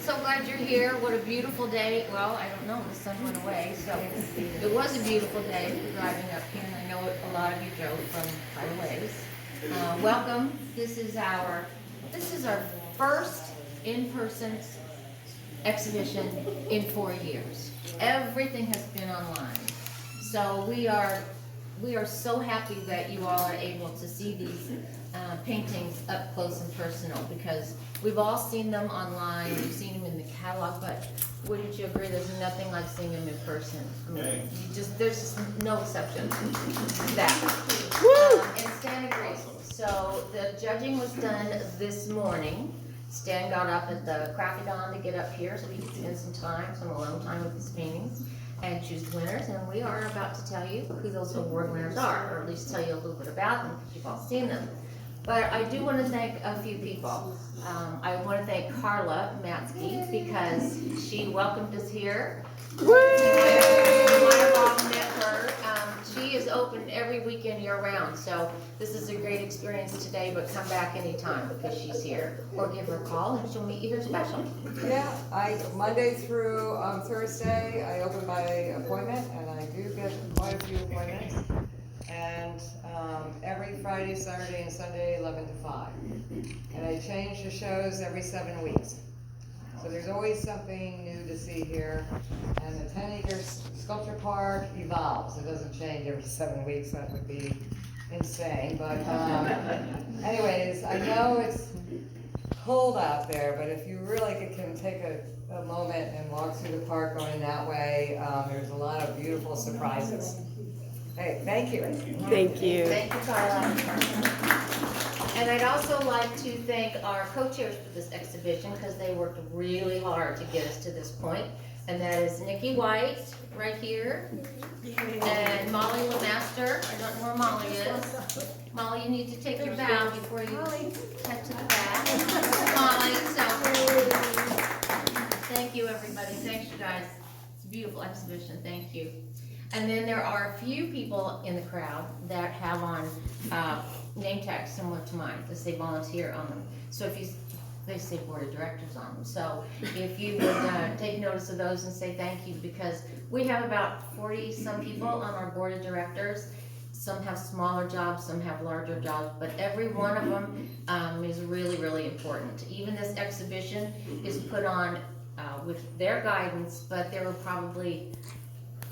So glad you're here. What a beautiful day. Well, I don't know, the sun went away, so it was a beautiful day driving up here, and I know a lot of you drove from quite a ways. Welcome. This is our first in-person exhibition in 4 years. Everything has been online. So we are so happy that you all are able to see these paintings up close and personal, because we've all seen them online, we've seen them in the catalog, but wouldn't you agree there's nothing like seeing them in person? I mean, there's just no exception to that. And Stan agrees. So the judging was done this morning. Stan got up at the crack of dawn to get up here so we could spend some alone time with his paintings and choose the winners, and we are about to tell you who those award winners are, or at least tell you a little bit about them, because you've all seen them. But I do want to thank a few people. I want to thank Carla Matsky, because she welcomed us here. You might have all met her. She is open every weekend year-round, so this is a great experience today, but come back anytime because she's here. Or give her a call and she'll meet you here special. Yeah, Monday through Thursday, I open by appointment, and I do get quite a few appointments. And every Friday, Saturday, and Sunday, 11 to 5. And I change the shows every 7 weeks. So there's always something new to see here. And the 10-acre sculpture park evolves. It doesn't change every 7 weeks. That would be insane. But anyways, I know it's cold out there, but if you really can take a moment and walk through the park going that way, there's a lot of beautiful surprises. Hey, thank you. Thank you. Thank you, Carla. And I'd also like to thank our co-chairs for this exhibition, because they worked really hard to get us to this point. And that is Nikki White, right here, and Molly LeMaster. I don't know where Molly is. Molly, you need to take your bow before you head to the back. Molly, so thank you, everybody. Thanks, you guys. It's a beautiful exhibition. Thank you. And then there are a few people in the crowd that have on name tags similar to mine, that say volunteer on them. So they say board of directors on them. So if you would take notice of those and say thank you, because we have about 40-some people on our board of directors. Some have smaller jobs, some have larger jobs, but every one of them is really, really important. Even this exhibition is put on with their guidance, but there were probably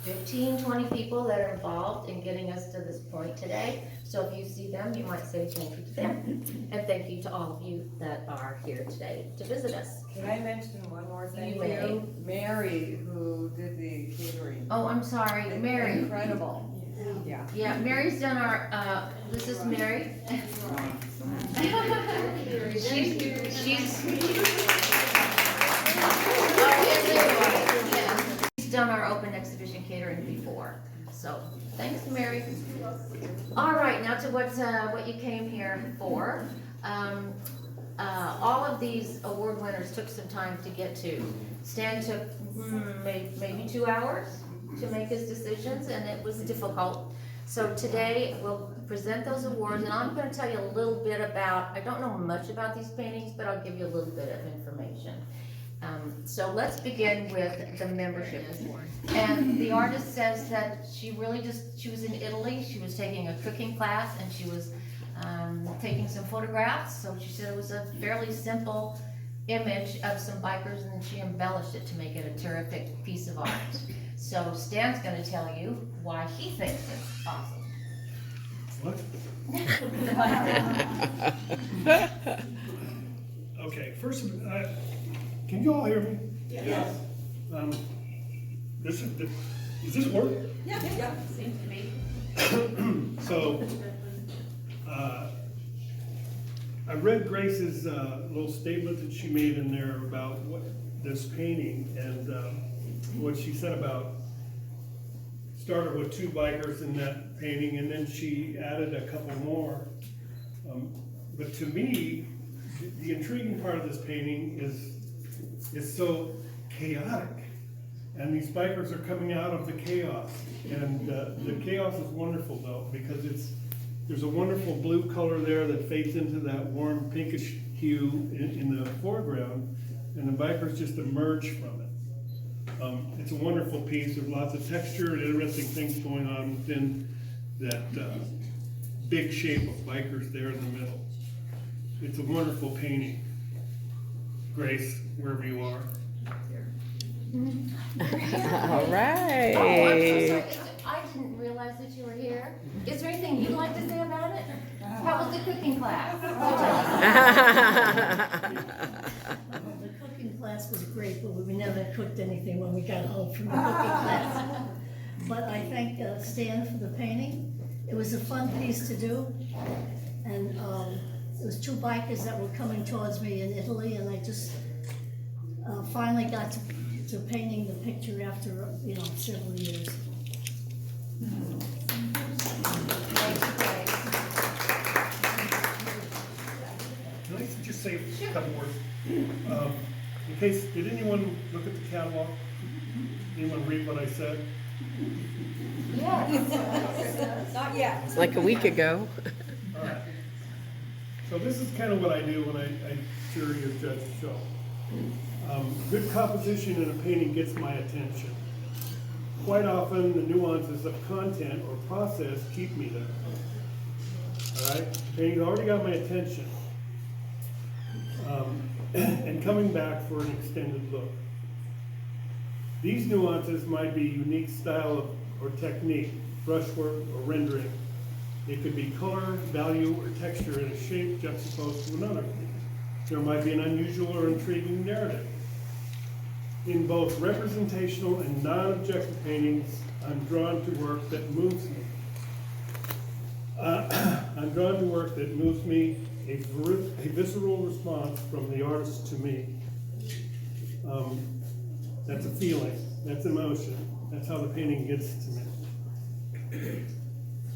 15, 20 people that are involved in getting us to this point today. So if you see them, you might say thank you to them. And thank you to all of you that are here today to visit us. Can I mention one more thing? You may. Mary, who did the catering. Oh, I'm sorry, Mary. Incredible. Yeah. Yeah, Mary's done our, this is Mary. She's done our open exhibition catering before. So, thanks, Mary. All right, now to what you came here for. All of these award winners took some time to get to. Stan took maybe 2 hours to make his decisions, and it was difficult. So today we'll present those awards, and I'm going to tell you a little bit about, I don't know much about these paintings, but I'll give you a little bit of information. So let's begin with the membership award. And the artist says that she was in Italy, she was taking a cooking class, and she was taking some photographs. So she said it was a fairly simple image of some bikers, and she embellished it to make it a terrific piece of art. So Stan's going to tell you why he thinks it's awesome. What? Okay, first, can you all hear me? Yes. Does this work? Yeah. Seems to be. So, I read Grace's little statement that she made in there about this painting, and what she said about started with 2 bikers in that painting, and then she added a couple more. But to me, the intriguing part of this painting is so chaotic, and these bikers are coming out of the chaos, and the chaos is wonderful though, because there's a wonderful blue color there that fades into that warm pinkish hue in the foreground, and the bikers just emerge from it. It's a wonderful piece. There's lots of texture and interesting things going on within that big shape of bikers there in the middle. It's a wonderful painting. Grace, wherever you are. All right. Oh, I'm so sorry. I didn't realize that you were here. Is there anything you'd like to say about it? How was the cooking class? The cooking class was great, but we never cooked anything when we got home from the cooking class. But I thank Stan for the painting. It was a fun piece to do. And it was two bikers that were coming towards me in Italy, and I just finally got to painting the picture after, several years. Can I just say a couple words? In case, did anyone look at the catalog? Anyone read what I said? Yes. Not yet. Like a week ago. All right. So this is kind of what I do when I jury or judge a show. Good composition in a painting gets my attention. Quite often, the nuances of content or process keep me there. All right? The painting's already got my attention. And coming back for an extended look. These nuances might be unique style or technique, brushwork or rendering. It could be color, value, or texture in a shape juxtaposed to another. There might be an unusual or intriguing narrative. In both representational and non-objective paintings, I'm drawn to work that moves me. I'm drawn to work that moves me, a visceral response from the artist to me. That's a feeling, that's emotion, that's how the painting gets to me.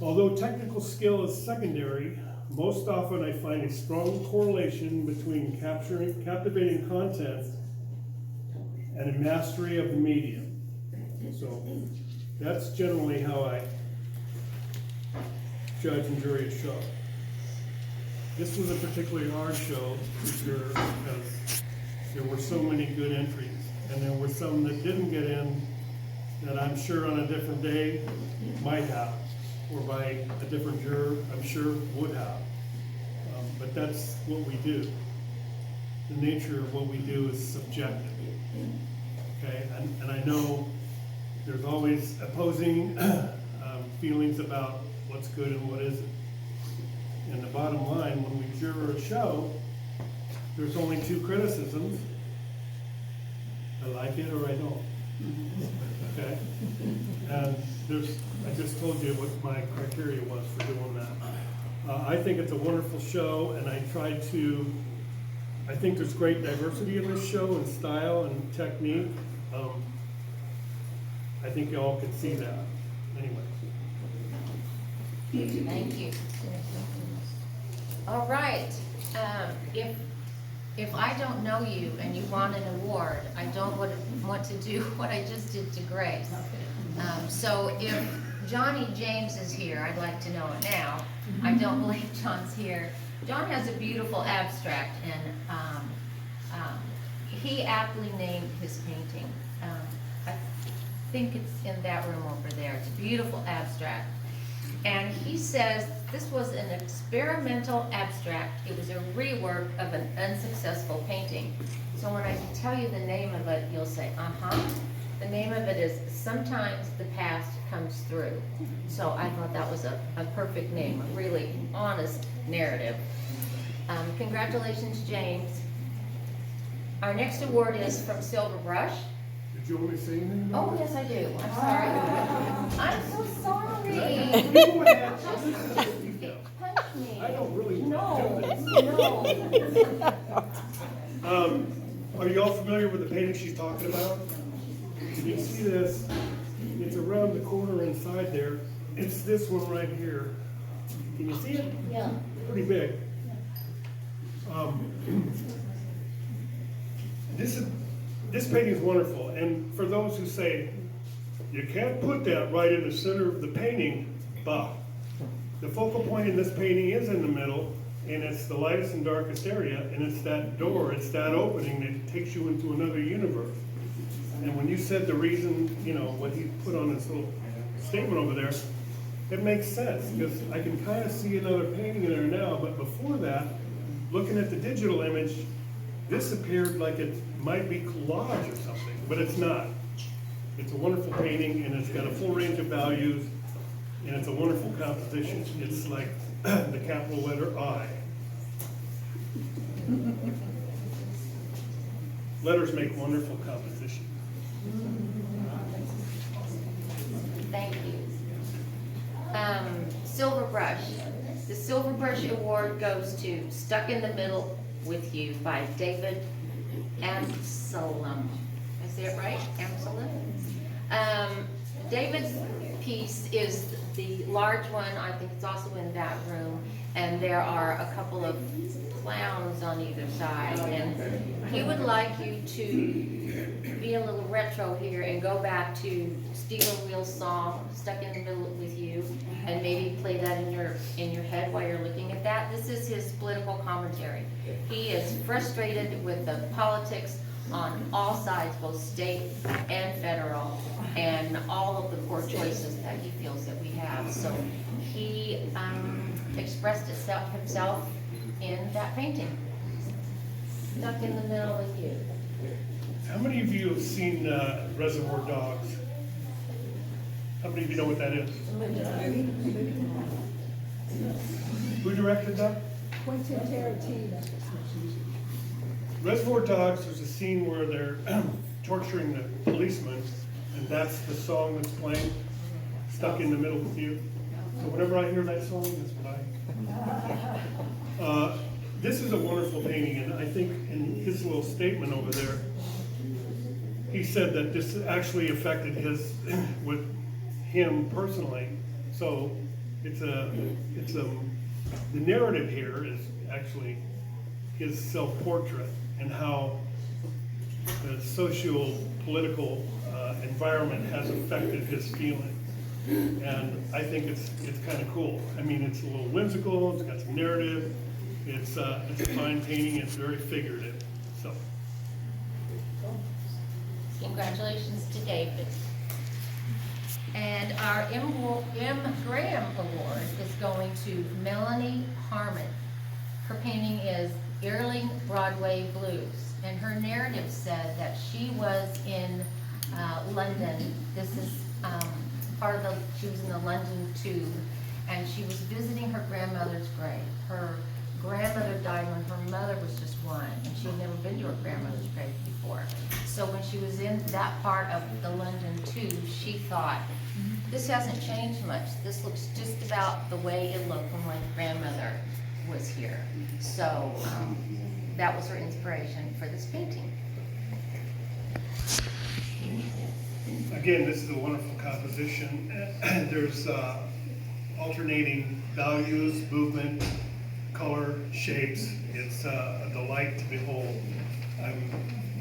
Although technical skill is secondary, most often I find a strong correlation between captivating content and a mastery of the medium. So that's generally how I judge and jury a show. This was a particularly hard show for sure because there were so many good entries, and there were some that didn't get in that I'm sure on a different day might have, or by a different juror I'm sure would have. But that's what we do. The nature of what we do is subjective. Okay, and I know there's always opposing feelings about what's good and what isn't. And the bottom line, when we juror a show, there's only two criticisms. I like it or I don't. Okay? And I just told you what my criteria was for doing that. I think it's a wonderful show, and I think there's great diversity in this show and style and technique. I think y'all can see that. Anyway. Thank you. All right. If I don't know you and you want an award, I don't want to do what I just did to Grace. So if Johnny James is here, I'd like to know it now. I don't believe John's here. John has a beautiful abstract, and he aptly named his painting. I think it's in that room over there. It's a beautiful abstract. And he says this was an experimental abstract. It was a rework of an unsuccessful painting. So when I tell you the name of it, you'll say, uh-huh. The name of it is Sometimes the Past Comes Through. So I thought that was a perfect name, a really honest narrative. Congratulations, James. Our next award is from Silver Brush. Did you want me to say anything? Oh, yes, I do. I'm sorry. I'm so sorry. Punch me. I don't really No, do this. no. Are you all familiar with the painting she's talking about? Can you see this? It's around the corner inside there. It's this one right here. Can you see it? Yeah. Pretty big. This painting is wonderful, and for those who say, you can't put that right in the center of the painting, bah. The focal point in this painting is in the middle, and it's the lightest and darkest area, and it's that door, it's that opening that takes you into another universe. And when you said the reason, you know, what he put on his little statement over there, it makes sense, because I can kind of see another painting in there now, but before that, looking at the digital image, this appeared like it might be collage or something, but it's not. It's a wonderful painting, and it's got a full range of values, and it's a wonderful composition. It's like the capital letter I. Letters make wonderful composition. Thank you. Silver Brush. The Silver Brush Award goes to Stuck in the Middle with You by David Amsalem. Is that right? Amsalem? David's piece is the large one. I think it's also in that room. And there are a couple of clowns on either side. And he would like you to be a little retro here and go back to Stephen Wheel's song, Stuck in the Middle with You, and maybe play that in your head while you're looking at that. This is his political commentary. He is frustrated with the politics on all sides, both state and federal, and all of the poor choices that he feels that we have. So he expressed himself in that painting. Stuck in the Middle with You. How many of you have seen Reservoir Dogs? How many of you know what that is? Who directed that? Quentin Tarantino. Reservoir Dogs, there's a scene where they're torturing the policeman, and that's the song that's playing, Stuck in the Middle with You. So whenever I hear that song, that's what I... This is a wonderful painting, and I think in his little statement over there, he said that this actually affected with him personally. So the narrative here is actually his self-portrait and how the socio-political environment has affected his feelings. And I think it's kind of cool. I mean, it's a little whimsical, it's got some narrative, it's a fine painting, it's very figurative, so. Congratulations to David. And our M. Graham Award is going to Melanie Harmon. Her painting is Earling Broadway Blues, and her narrative said that she was in London. This is she was in the London Tube, and she was visiting her grandmother's grave. Her grandmother died when her mother was just one, and she had never been to her grandmother's grave before. So when she was in that part of the London Tube, she thought, this hasn't changed much. This looks just about the way it looked when my grandmother was here. So that was her inspiration for this painting. Again, this is a wonderful composition. There's alternating values, movement, color, shapes. It's a delight to behold.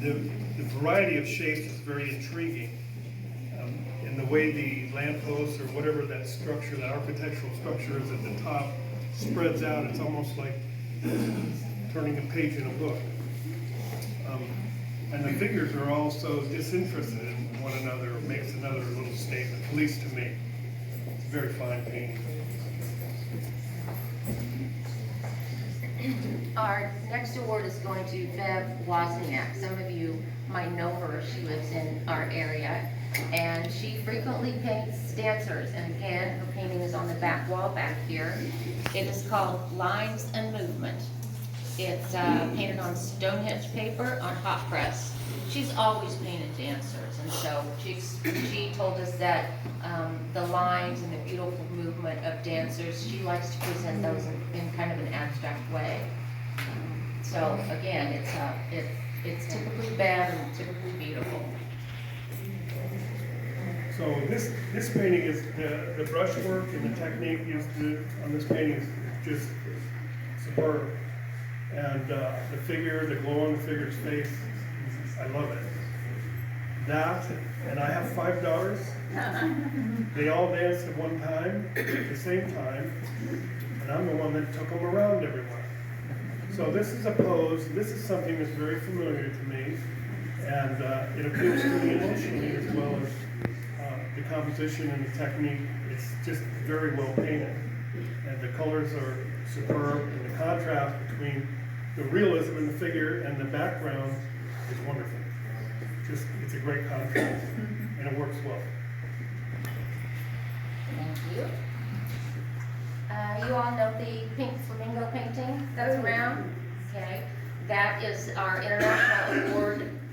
The variety of shapes is very intriguing. And the way the lampposts or whatever that structure, that architectural structure is at the top, spreads out, it's almost like turning a page in a book. And the figures are also disinterested in one another. It makes another little statement, at least to me. It's a very fine painting. Our next award is going to Bev Wozniak. Some of you might know her. She lives in our area, and she frequently paints dancers. And again, her painting is on the back wall back here. It is called Lines and Movement. It's painted on Stonehenge paper on hot press. She's always painted dancers, and so she told us that the lines and the beautiful movement of dancers, she likes to present those in kind of an abstract way. So again, it's typically bad and typically beautiful. So this painting is the brushwork and the technique used on this painting is just superb. And the figure, the glow on the figure's face, I love it. That, and I have 5 daughters. They all danced at one time, at the same time, and I'm the one that took them around everywhere. So this is a pose, this is something that's very familiar to me, and it appeals to me emotionally as well as the composition and the technique. It's just very well painted, and the colors are superb, and the contrast between the realism in the figure and the background is wonderful. It's a great contrast, and it works well. Thank you. You all know the pink flamingo painting that's around? Okay. That is our International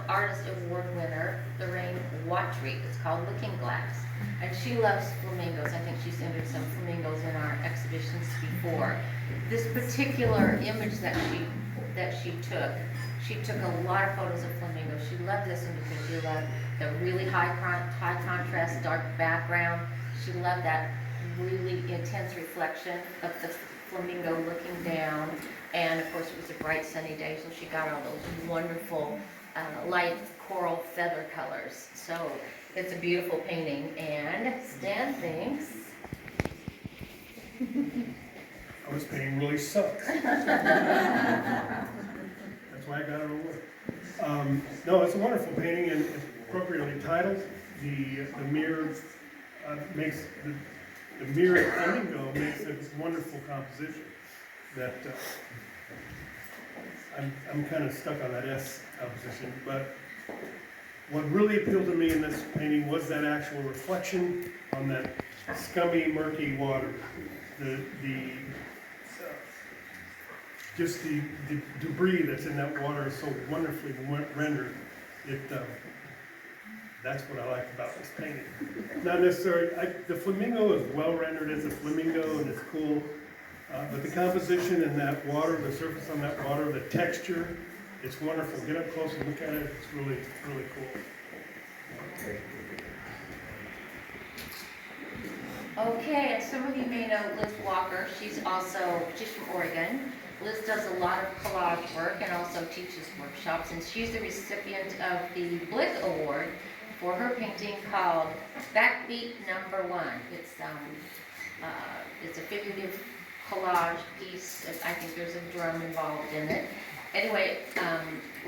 Artist Award winner, Lorraine Watry. It's called Looking Glass. And she loves flamingos. I think she's entered some flamingos in our exhibitions before. This particular image that she took a lot of photos of flamingos. She loved this one because she loved the really high contrast, dark background. She loved that really intense reflection of the flamingo looking down. And of course it was a bright sunny day, so she got all those wonderful light coral feather colors. So it's a beautiful painting, and Stan thinks This painting really sucks. That's why I got an award. No, it's a wonderful painting and appropriately titled. The mirror makes the mirror flamingo makes a wonderful composition that I'm kind of stuck on that S composition. But what really appealed to me in this painting was that actual reflection on that scummy, murky water. Just the debris that's in that water is so wonderfully rendered. That's what I like about this painting. Not necessarily, the flamingo is well rendered as a flamingo and it's cool, but the composition in that water, the surface on that water, the texture, it's wonderful. Get up close and look at it. It's really cool. Okay, and some of you may know Liz Walker. She's from Oregon. Liz does a lot of collage work and also teaches workshops, and she's the recipient of the Blick Award for her painting called Backbeat No. 1. It's a figurative collage piece. I think there's a drum involved in it. Anyway,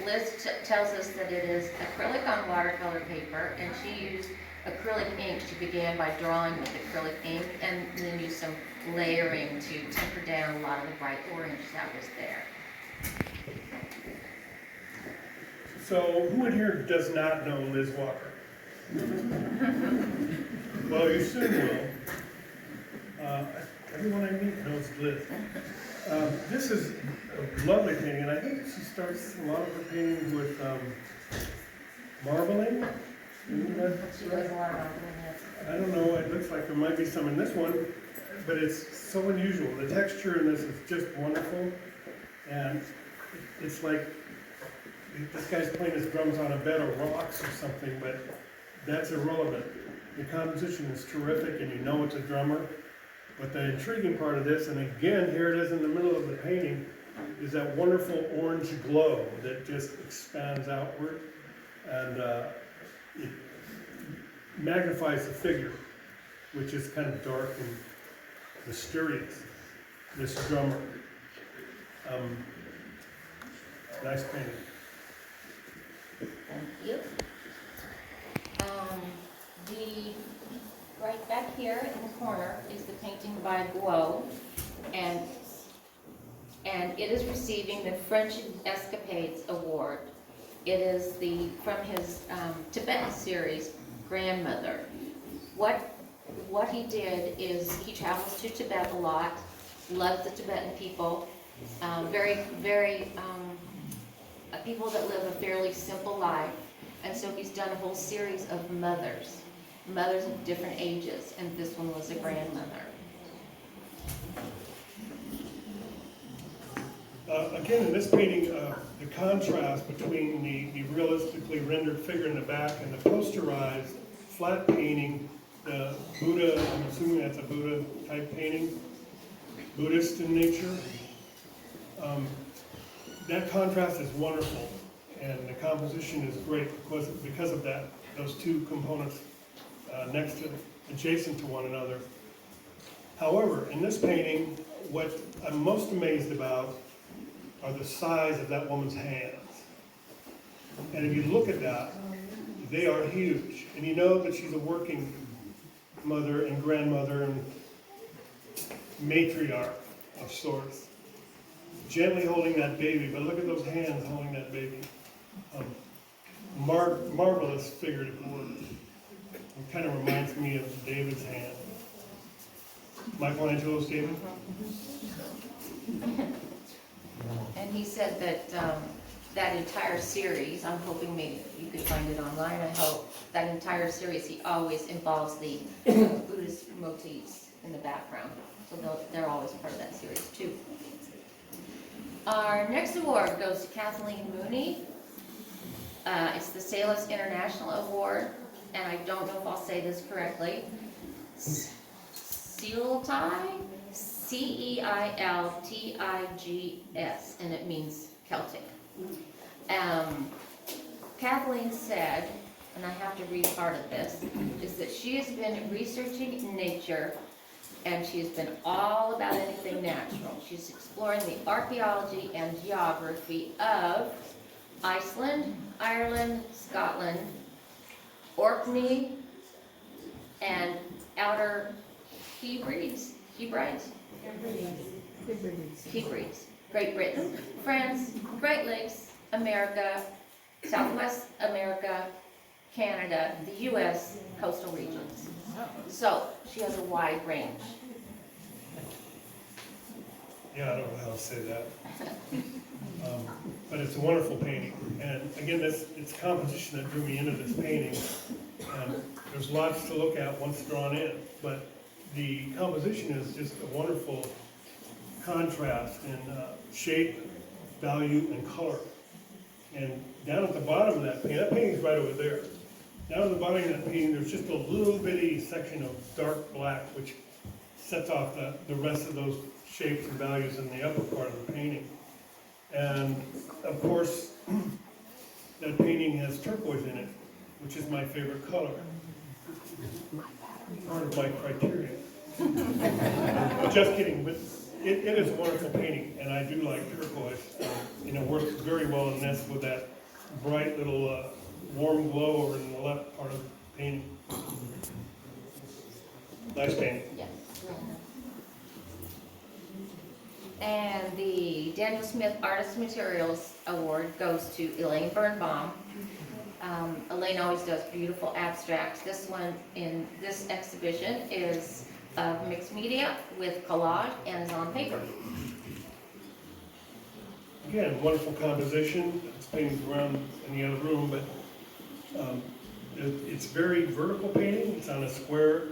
Liz tells us that it is acrylic on watercolor paper, and she used acrylic ink. She began by drawing with acrylic ink and then used some layering to temper down a lot of the bright orange that was there. So who in here does not know Liz Walker? Well, you soon will. Everyone I meet knows Liz. This is a lovely painting, and I think she starts a lot of her paintings with marbling. She does a lot of I don't know, it looks like there might be some in this one, but it's so unusual. The texture in this is just wonderful, and it's like this guy's playing his drums on a bed of rocks or something, but that's irrelevant. The composition is terrific, and you know it's a drummer. But the intriguing part of this, and again, here it is in the middle of the painting, is that wonderful orange glow that just expands outward, and it magnifies the figure, which is kind of dark and mysterious, this drummer. Nice painting. Thank you. Right back here in the corner is the painting by Guo, and it is receiving the French Escapades Award. It is from his Tibetan series, Grandmother. What he did is he travels to Tibet a lot, loves the Tibetan people, people that live a fairly simple life, and so he's done a whole series of mothers of different ages, and this one was a grandmother. Again, in this painting, the contrast between the realistically rendered figure in the back and the posterized flat painting, the Buddha, I'm assuming that's a Buddha type painting, Buddhist in nature. That contrast is wonderful, and the composition is great because of that, those two components adjacent to one another. However, in this painting, what I'm most amazed about are the size of that woman's hands. And if you look at that, they are huge. And you know that she's a working mother and grandmother and matriarch of sorts. Gently holding that baby, but look at those hands holding that baby. Marvelous figurative work. It kind of reminds me of David's hand. Michelangelo's David? And he said that, that entire series, I'm hoping maybe you could find it online, I hope, that entire series, he always involves the Buddhist motifs in the background. So they're always part of that series too. Our next award goes to Kathleen Mooney. It's the Salus International Award, and I don't know if I'll say this correctly. Ceiltigs, Ceiltigs, and it means Celtic. Kathleen said, and I have to read part of this, is that she has been researching nature and she's been all about anything natural. She's exploring the archaeology and geography of Iceland, Ireland, Scotland, Orkney, and Outer Hebrides, Great Britain, France, Great Lakes, America, Southwest America, Canada, the U.S., coastal regions. So she has a wide range. Yeah, I don't know how to say that. But it's a wonderful painting. And again, it's composition that drew me into this painting. And there's lots to look at once drawn in. But the composition is just a wonderful contrast in shape, value, and color. And down at the bottom of that painting's right over there. Down at the bottom of that painting, there's just a little bitty section of dark black, which sets off the rest of those shapes and values in the upper part of the painting. And of course, that painting has turquoise in it, which is my favorite color. Part of my criteria. Just kidding, but it is a wonderful painting, and I do like turquoise. It works very well in this with that bright little warm glow over in the left part of the painting. Nice painting. Yeah. And the Daniel Smith Artist Materials Award goes to Elaine Birnbaum. Elaine always does beautiful abstracts. This one in this exhibition is mixed media with collage and is on paper. Again, wonderful composition. This painting's around in the other room, but it's very vertical painting. It's on a square,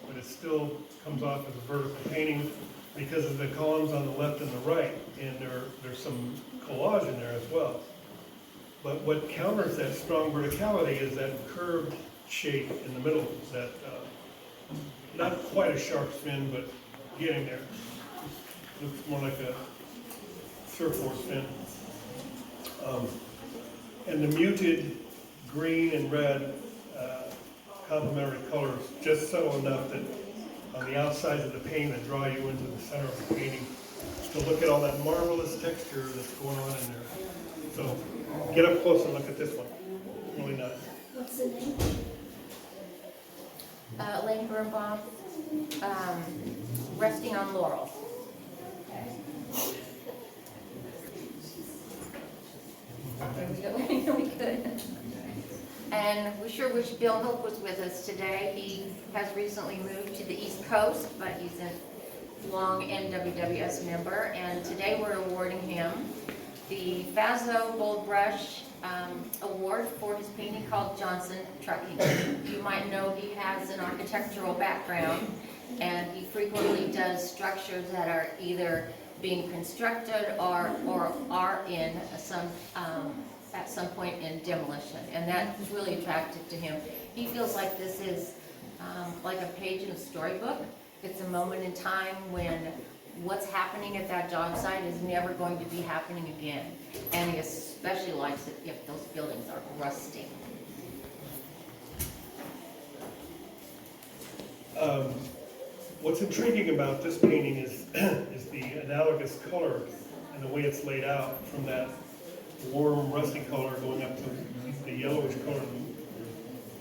but it still comes off as a vertical painting because of the columns on the left and the right, and there's some collage in there as well. But what counters that strong verticality is that curved shape in the middle, that not quite a sharp spin, but getting there. Looks more like a surfboard spin. And the muted green and red complementary colors just subtle enough that on the outsides of the painting that draw you into the center of the painting to look at all that marvelous texture that's going on in there. So get up close and look at this one. Really nice. What's the name? Elaine Birnbaum, Resting on Laurel. We could. And we sure wish Bill Hope was with us today. He has recently moved to the East Coast, but he's a long NWWS member. And today we're awarding him the Fazo Gold Brush Award for his painting called Johnson Trucking. You might know he has an architectural background, and he frequently does structures that are either being constructed or are in some at some point in demolition, and that's really attractive to him. He feels like this is like a page in a storybook. It's a moment in time when what's happening at that job site is never going to be happening again, and he especially likes it if those buildings are rusting. What's intriguing about this painting is, is the analogous color and the way it's laid out from that warm rusty color going up to the yellowish color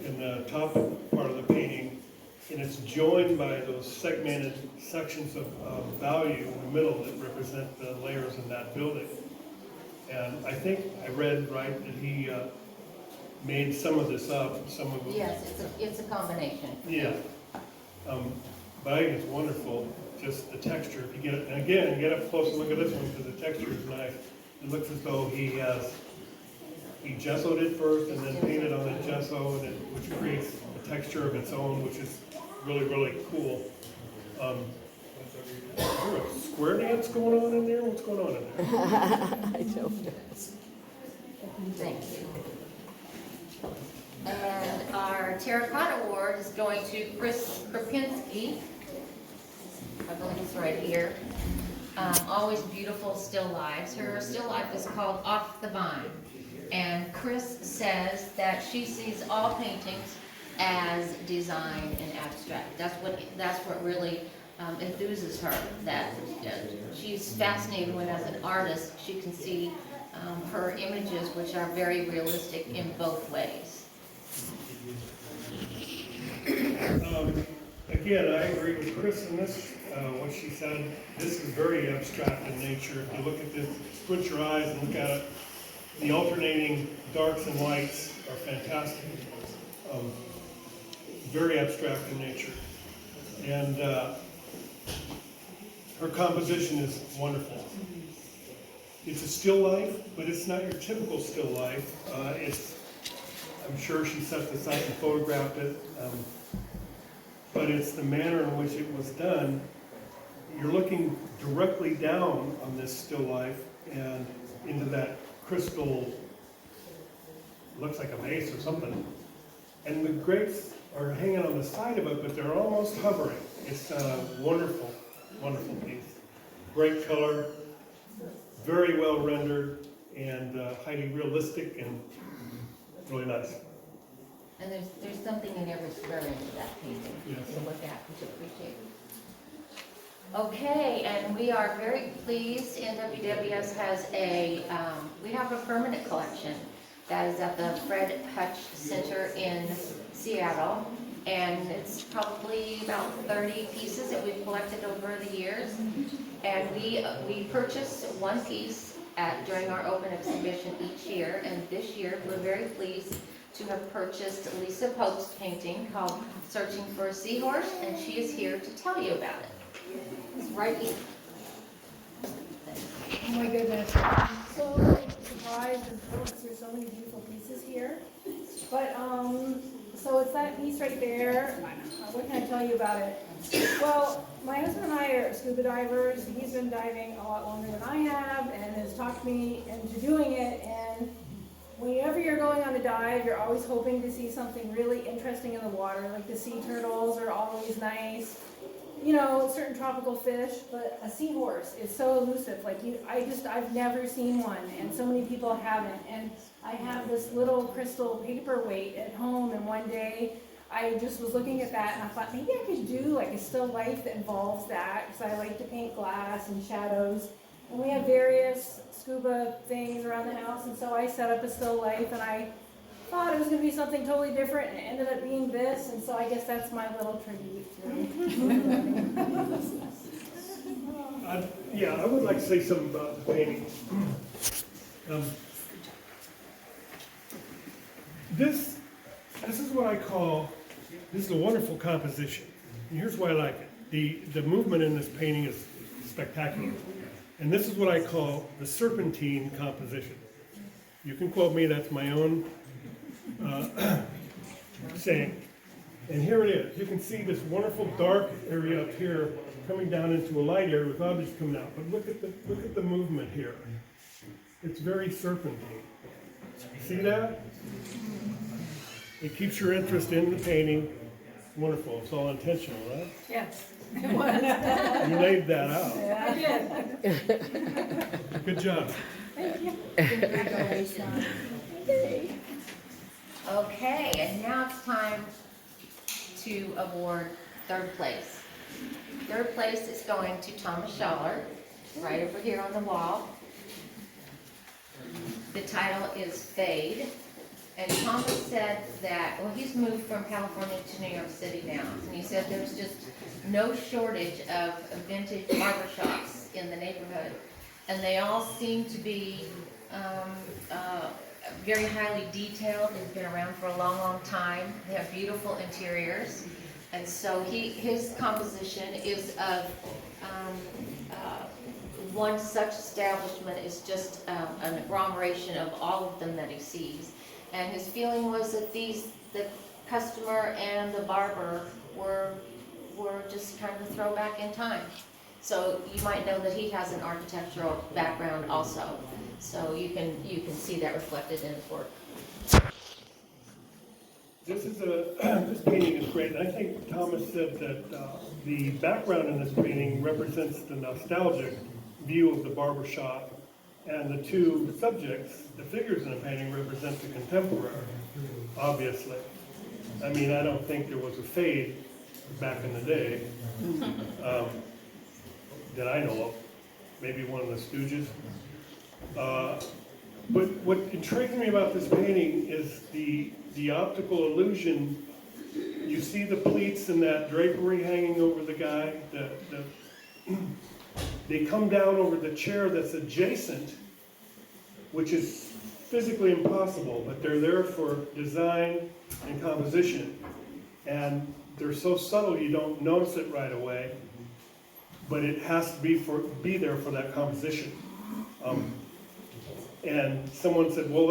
in the top part of the painting. And it's joined by those segmented sections of value in the middle that represent the layers in that building. And I think I read right that he made some of this up, some of it. Yes, it's a combination. Yeah. But I think it's wonderful, just the texture. If you get it, and again, get up close and look at this one because the texture is nice. It looks as though he gessoed it first and then painted on the gesso, and which creates a texture of its own, which is really, really cool. Is there a square dance going on in there? What's going on in there? I don't know. Thank you. And our terracotta award is going to Chris Krupinski. I believe it's right here. Always beautiful still lives. Her still life is called Off the Vine. And Chris says that she sees all paintings as design and abstract. That's what really enthuses her. That she's fascinated when, as an artist, she can see her images, which are very realistic in both ways. Again, I agree with Chris in this, what she said. This is very abstract in nature. If you look at this, squint your eyes and look at it, the alternating darks and lights are fantastic. Very abstract in nature. And her composition is wonderful. It's a still life, but it's not your typical still life. I'm sure she set this up and photographed it, but it's the manner in which it was done. You're looking directly down on this still life and into that crystal, looks like a vase or something. And the grapes are hanging on the side of it, but they're almost hovering. It's a wonderful, wonderful piece. Great color, very well rendered, and highly realistic and really nice. And there's something in every square inch of that painting Yes. to look at, which I appreciate. Okay, and we are very pleased. NWWS has we have a permanent collection that is at the Fred Hutch Center in Seattle. And it's probably about 30 pieces that we've collected over the years. And we purchase one piece during our open exhibition each year. And this year, we're very pleased to have purchased Lisa Pope's painting called Searching for a Seahorse, and she is here to tell you about it. It's right here. Oh my goodness, I'm so surprised and thrilled to see so many beautiful pieces here. But, so it's that piece right there. What can I tell you about it? Well, my husband and I are scuba divers. He's been diving a lot longer than I have and has talked me into doing it. And whenever you're going on a dive, you're always hoping to see something really interesting in the water. Like the sea turtles are always nice. You know, certain tropical fish, but a seahorse is so elusive. Like I've never seen one, and so many people haven't. And I have this little crystal paperweight at home, and one day I just was looking at that, and I thought maybe I could do like a still life that involves that, because I like to paint glass and shadows. And we have various scuba things around the house, and so I set up a still life, and I thought it was going to be something totally different, and it ended up being this, and so I guess that's my little tribute to Yeah, I would like to say something about the painting. This is what I call, this is a wonderful composition. And here's why I like it. The movement in this painting is spectacular. And this is what I call the serpentine composition. You can quote me, that's my own saying. And here it is. You can see this wonderful dark area up here coming down into a light area with objects coming out. But look at the movement here. It's very serpentine. See that? It keeps your interest in the painting. Wonderful. It's all intentional, right? Yes, it was. You laid that out. Yeah, I did. Good job. Okay, and now it's time to award third place. third place is going to Thomas Schaller, right over here on the wall. The title is Fade. And Thomas said that, well, he's moved from California to New York City now. And he said there's just no shortage of vintage barbershops in the neighborhood. And they all seem to be very highly detailed. They've been around for a long, long time. They have beautiful interiors. And so his composition is of one such establishment is just an agglomeration of all of them that he sees. And his feeling was that the customer and the barber were just kind of a throwback in time. So you might know that he has an architectural background also. So you can see that reflected in his work. This painting is great, and I think Thomas said that the background in this painting represents the nostalgic view of the barber shop, and the two subjects, the figures in the painting, represent the contemporary, obviously. I mean, I don't think there was a fade back in the day that I know of. Maybe one of the Stooges. But what intrigues me about this painting is the optical illusion. You see the pleats and that drapery hanging over the guy. They come down over the chair that's adjacent, which is physically impossible, but they're there for design and composition. And they're so subtle you don't notice it right away, but it has to be there for that composition. And someone said, well,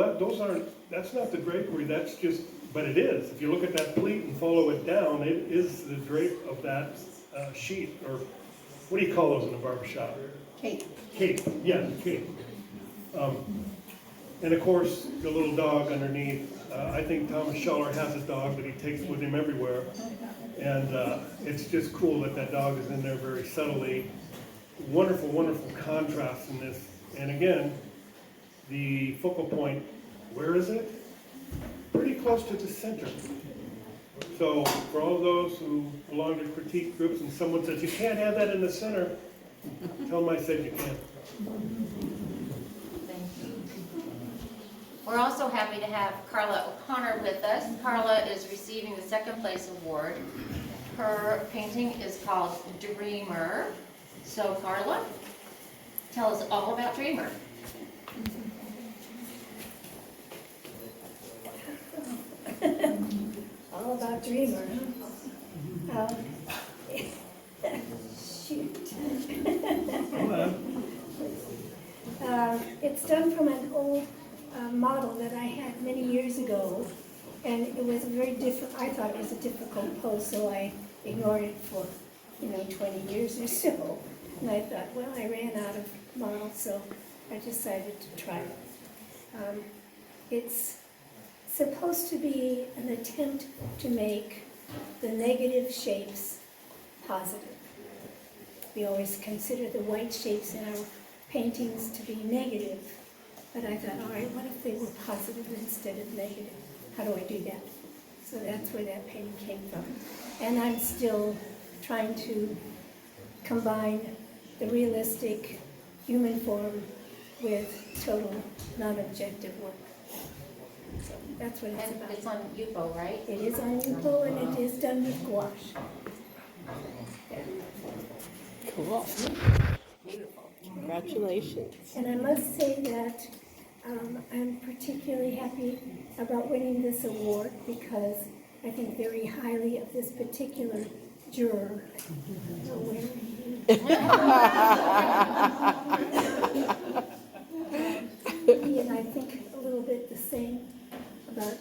that's not the drapery, that's just, but it is. If you look at that pleat and follow it down, it is the drape of that sheet, or what do you call those in a barbershop? Cape. Cape, yeah, cape. And of course, the little dog underneath. I think Thomas Schaller has a dog that he takes with him everywhere. And it's just cool that dog is in there very subtly. Wonderful, wonderful contrast in this. And again, the focal point, where is it? Pretty close to the center. So for all those who belong to critique groups and someone says, you can't have that in the center, tell them I said you can. Thank you. We're also happy to have Carla O'Connor with us. Carla is receiving the second place award. Her painting is called Dreamer. So Carla, tell us all about Dreamer. All about Dreamer, huh? Shoot. It's done from an old model that I had many years ago, and it was very different. I thought it was a difficult pose, so I ignored it for 20 years or so. And I thought, well, I ran out of models, so I decided to try it. It's supposed to be an attempt to make the negative shapes positive. We always consider the white shapes in our paintings to be negative, but I thought, all right, what if they were positive instead of negative? How do I do that? So that's where that painting came from. And I'm still trying to combine the realistic human form with total non-objective work. So that's what it's And about. it's on Yupo, right? It is on Yupo and it is done with gouache. Cool. Beautiful. Congratulations. And I must say that I'm particularly happy about winning this award because I think very highly of this particular juror. Oh, where are you? He and I think a little bit the same about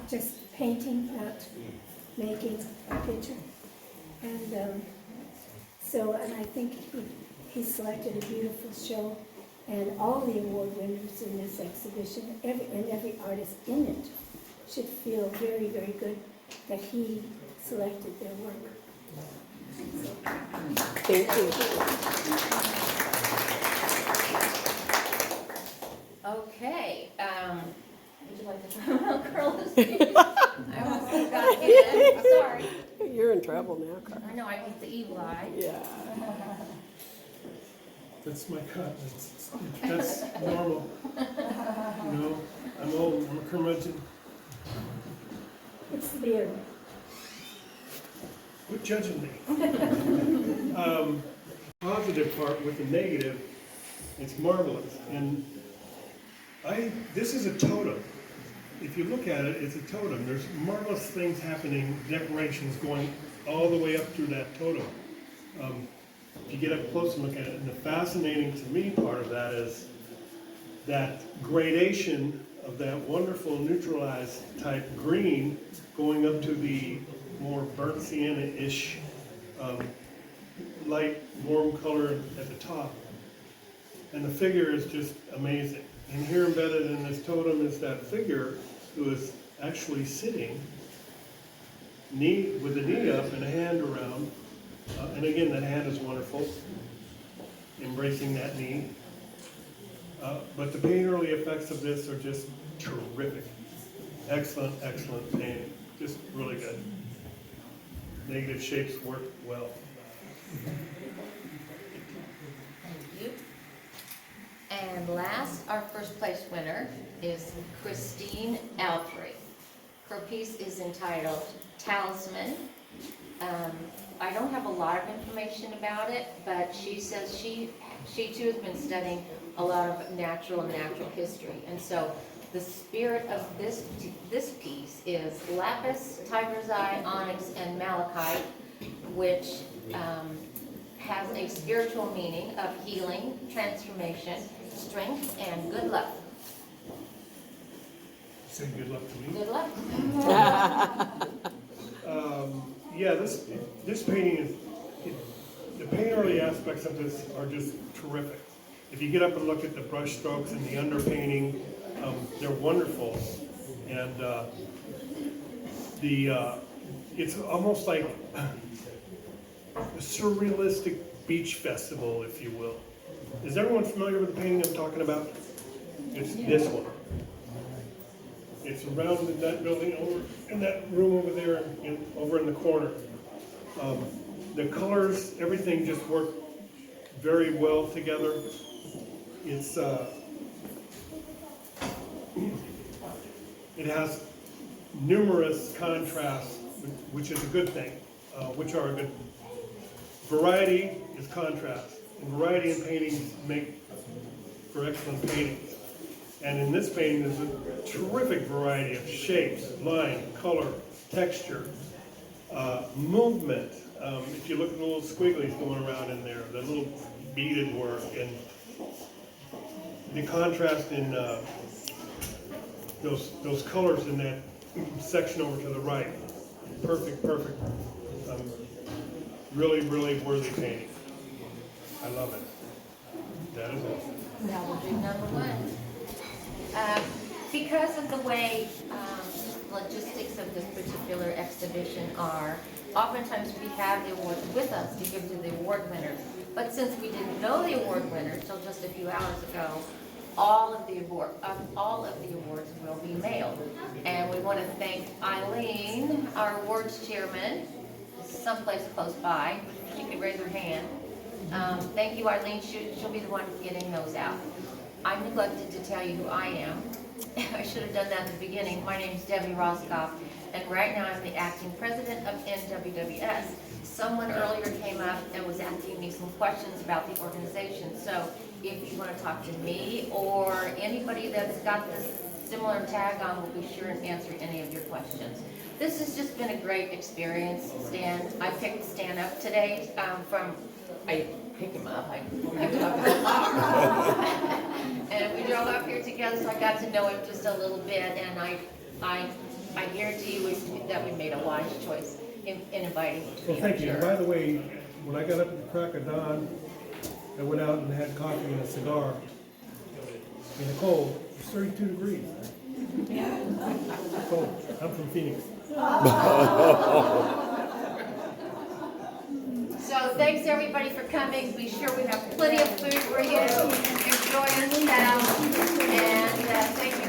just painting, not making a picture. And and I think he selected a beautiful show, and all the award winners in this exhibition, every artist in it, should feel very, very good that he selected their work. Thank you. Okay, would you like to talk about Carla's? I almost forgot it, sorry. You're in trouble now, Carl. I know, I get the evil eye. Yeah. That's my cut. That's normal. You know, I'm old, I'm a curmudgeon. It's the beard. Quit judging me. Positive part with the negative, it's marvelous. And this is a totem. If you look at it, it's a totem. There's marvelous things happening, decorations going all the way up through that totem. If you get up close and look at it, and the fascinating to me part of that is that gradation of that wonderful neutralized type green going up to the more burnt sienna-ish light warm color at the top. And the figure is just amazing. And here embedded in this totem is that figure who is actually sitting with a knee up and a hand around. And again, that hand is wonderful, embracing that knee. But the painterly effects of this are just terrific. Excellent, excellent painting. Just really good. Negative shapes work well. Thank you. And last, our first place winner is Christine Alfrey. Her piece is entitled Talisman. I don't have a lot of information about it, but she says she too has been studying a lot of natural history. And so the spirit of this piece is lapis, tiger's eye, onyx, and malachite, which has a spiritual meaning of healing, transformation, strength, and good luck. Say good luck to me. Good luck. Yeah, this painting is, the painterly aspects of this are just terrific. If you get up and look at the brush strokes and the underpainting, they're wonderful. And it's almost like a surrealistic beach festival, if you will. Is everyone familiar with the painting I'm talking about? It's this one. It's around in that building, over in that room over there, over in the corner. The colors, everything just worked very well together. It's it has numerous contrasts, which is a good thing. Which are a good variety is contrast, and variety in paintings make for excellent paintings. And in this painting, there's a terrific variety of shapes, line, color, texture, movement. If you look at the little squigglies going around in there, the little beaded work, and the contrast in those colors in that section over to the right. Perfect. Really, really worthy painting. I love it. That is awesome. Now we'll do number one. Because of the way logistics of this particular exhibition are, oftentimes we have the awards with us to give to the award winners. But since we didn't know the award winners till just a few hours ago, all of the awards will be mailed. And we want to thank Eileen, our awards chairman, someplace close by. She could raise her hand. Thank you, Eileen. She'll be the one getting those out. I neglected to tell you who I am. I should have done that at the beginning. My name is Debbie Roscoff, and right now I'm the acting president of NWWS. Someone earlier came up and was asking me some questions about the organization. So if you want to talk to me or anybody that's got this similar tag on, we'll be sure and answer any of your questions. This has just been a great experience, Stan. I picked Stan up today I picked him up, I picked him up in the car. And we drove up here together, so I got to know him just a little bit, and I guarantee you that we made a wise choice in inviting him to be Well, thank you. our And juror. by the way, when I got up at the crack of dawn, I went out and had coffee and a cigar in the cold. It's 32 degrees. It's cold. I'm from Phoenix. So thanks everybody for coming. Be sure we have plenty of food for you. Enjoy yourself. And thank you